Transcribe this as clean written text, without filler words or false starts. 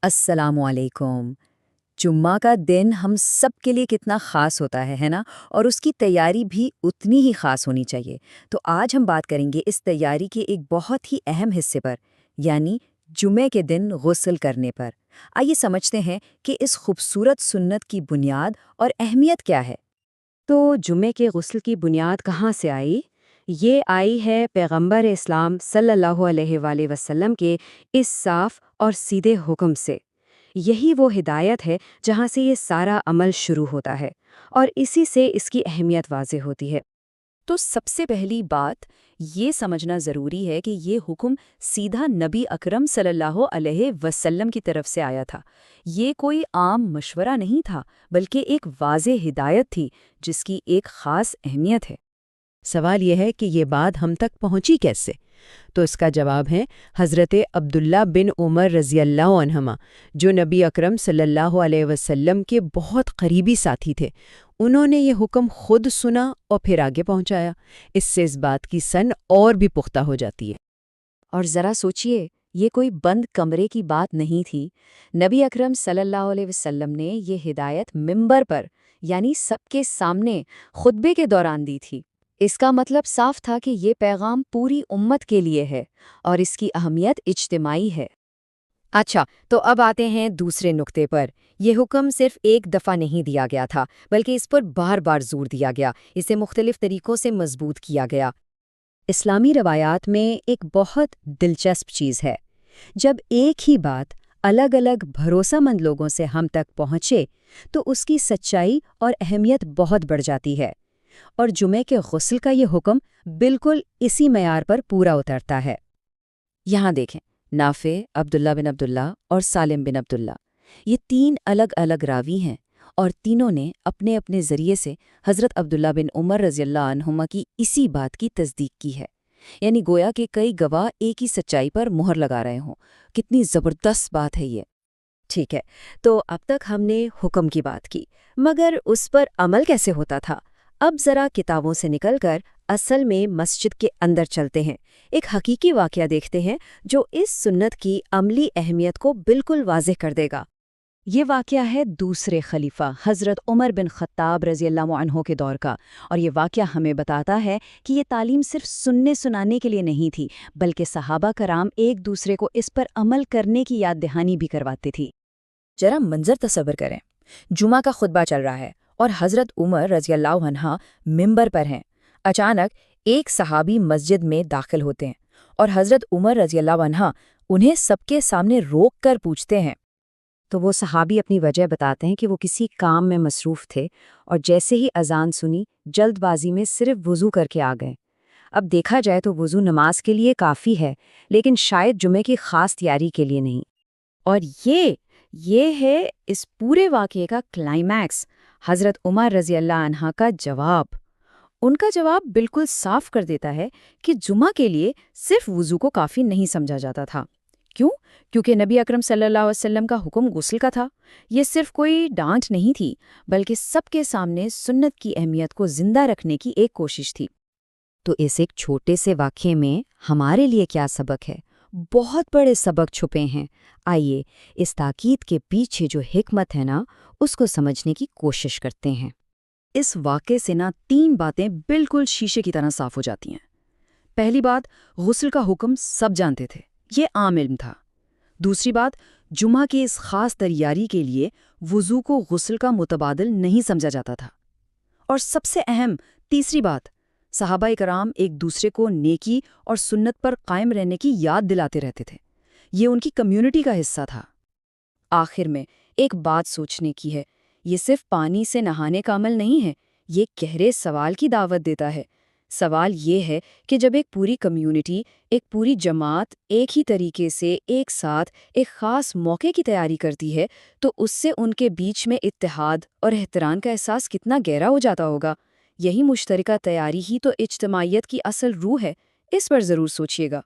السلام علیکم۔ جمعہ کا دن ہم سب کے لیے کتنا خاص ہوتا ہے نا؟ اور اس کی تیاری بھی اتنی ہی خاص ہونی چاہیے۔ تو آج ہم بات کریں گے اس تیاری کے ایک بہت ہی اہم حصے پر، یعنی جمعے کے دن غسل کرنے پر۔ آئیے سمجھتے ہیں کہ اس خوبصورت سنت کی بنیاد اور اہمیت کیا ہے۔ تو جمعے کے غسل کی بنیاد کہاں سے آئی؟ یہ آئی ہے پیغمبر اسلام صلی اللہ علیہ وآلہ وسلم کے اس صاف اور سیدھے حکم سے۔ یہی وہ ہدایت ہے جہاں سے یہ سارا عمل شروع ہوتا ہے، اور اسی سے اس کی اہمیت واضح ہوتی ہے۔ تو سب سے پہلی بات یہ سمجھنا ضروری ہے کہ یہ حکم سیدھا نبی اکرم صلی اللہ علیہ وسلم کی طرف سے آیا تھا۔ یہ کوئی عام مشورہ نہیں تھا، بلکہ ایک واضح ہدایت تھی جس کی ایک خاص اہمیت ہے۔ سوال یہ ہے کہ یہ بات ہم تک پہنچی کیسے؟ تو اس کا جواب ہے حضرت عبداللہ بن عمر رضی اللہ عنہما، جو نبی اکرم صلی اللہ علیہ وسلم کے بہت قریبی ساتھی تھے۔ انہوں نے یہ حکم خود سنا اور پھر آگے پہنچایا۔ اس سے اس بات کی سن اور بھی پختہ ہو جاتی ہے۔ اور ذرا سوچئے، یہ کوئی بند کمرے کی بات نہیں تھی۔ نبی اکرم صلی اللہ علیہ وسلم نے یہ ہدایت منبر پر، یعنی سب کے سامنے خطبے کے دوران دی تھی۔ اس کا مطلب صاف تھا کہ یہ پیغام پوری امت کے لیے ہے اور اس کی اہمیت اجتماعی ہے۔ اچھا، تو اب آتے ہیں دوسرے نقطے پر۔ یہ حکم صرف ایک دفعہ نہیں دیا گیا تھا، بلکہ اس پر بار بار زور دیا گیا، اسے مختلف طریقوں سے مضبوط کیا گیا۔ اسلامی روایات میں ایک بہت دلچسپ چیز ہے۔ جب ایک ہی بات الگ الگ بھروسہ مند لوگوں سے ہم تک پہنچے تو اس کی سچائی اور اہمیت بہت بڑھ جاتی ہے، اور جمعے کے غسل کا یہ حکم بالکل اسی معیار پر پورا اترتا ہے۔ یہاں دیکھیں، نافع، عبداللہ بن عبداللہ اور سالم بن عبداللہ، یہ تین الگ الگ راوی ہیں، اور تینوں نے اپنے اپنے ذریعے سے حضرت عبداللہ بن عمر رضی اللہ عنہما کی اسی بات کی تصدیق کی ہے۔ یعنی گویا کہ کئی گواہ ایک ہی سچائی پر مہر لگا رہے ہوں۔ کتنی زبردست بات ہے یہ۔ ٹھیک ہے، تو اب تک ہم نے حکم کی بات کی، مگر اس پر عمل کیسے ہوتا تھا؟ اب ذرا کتابوں سے نکل کر اصل میں مسجد کے اندر چلتے ہیں۔ ایک حقیقی واقعہ دیکھتے ہیں جو اس سنت کی عملی اہمیت کو بالکل واضح کر دے گا۔ یہ واقعہ ہے دوسرے خلیفہ حضرت عمر بن خطاب رضی اللہ عنہ کے دور کا، اور یہ واقعہ ہمیں بتاتا ہے کہ یہ تعلیم صرف سننے سنانے کے لیے نہیں تھی، بلکہ صحابہ کرام ایک دوسرے کو اس پر عمل کرنے کی یاد دہانی بھی کرواتے تھی۔ ذرا منظر تصور کریں، جمعہ کا خطبہ چل رہا ہے اور حضرت عمر رضی اللہ عنہ منبر پر ہیں۔ اچانک ایک صحابی مسجد میں داخل ہوتے ہیں اور حضرت عمر رضی اللہ عنہ انہیں سب کے سامنے روک کر پوچھتے ہیں۔ تو وہ صحابی اپنی وجہ بتاتے ہیں کہ وہ کسی کام میں مصروف تھے، اور جیسے ہی اذان سنی جلد بازی میں صرف وضو کر کے آ گئے۔ اب دیکھا جائے تو وضو نماز کے لیے کافی ہے، لیکن شاید جمعے کی خاص تیاری کے لیے نہیں۔ اور یہ ہے اس پورے واقعے کا کلائمیکس، حضرت عمر رضی اللہ عنہ کا جواب۔ ان کا جواب بالکل صاف کر دیتا ہے کہ جمعہ کے لیے صرف وضو کو کافی نہیں سمجھا جاتا تھا۔ کیوں؟ کیونکہ نبی اکرم صلی اللہ علیہ وسلم کا حکم غسل کا تھا۔ یہ صرف کوئی ڈانٹ نہیں تھی، بلکہ سب کے سامنے سنت کی اہمیت کو زندہ رکھنے کی ایک کوشش تھی۔ تو اس ایک چھوٹے سے واقعے میں ہمارے لیے کیا سبق ہے؟ بہت بڑے سبق چھپے ہیں۔ آئیے اس تاکید کے پیچھے جو حکمت ہے نا، اس کو سمجھنے کی کوشش کرتے ہیں۔ اس واقعے سے تین باتیں بالکل شیشے کی طرح صاف ہو جاتی ہیں۔ پہلی بات، غسل کا حکم سب جانتے تھے، یہ عام علم تھا۔ دوسری بات، جمعہ کی اس خاص تیاری کے لیے وضو کو غسل کا متبادل نہیں سمجھا جاتا تھا۔ اور سب سے اہم تیسری بات، صحابہ کرام ایک دوسرے کو نیکی اور سنت پر قائم رہنے کی یاد دلاتے رہتے تھے۔ یہ ان کی کمیونٹی کا حصہ تھا۔ آخر میں ایک بات سوچنے کی ہے، یہ صرف پانی سے نہانے کا عمل نہیں ہے، یہ گہرے سوال کی دعوت دیتا ہے۔ سوال یہ ہے کہ جب ایک پوری کمیونٹی، ایک پوری جماعت ایک ہی طریقے سے ایک ساتھ ایک خاص موقع کی تیاری کرتی ہے تو اس سے ان کے بیچ میں اتحاد اور احترام کا احساس کتنا گہرا ہو جاتا ہوگا۔ یہی مشترکہ تیاری ہی تو اجتماعیت کی اصل روح ہے۔ اس پر ضرور سوچیے گا۔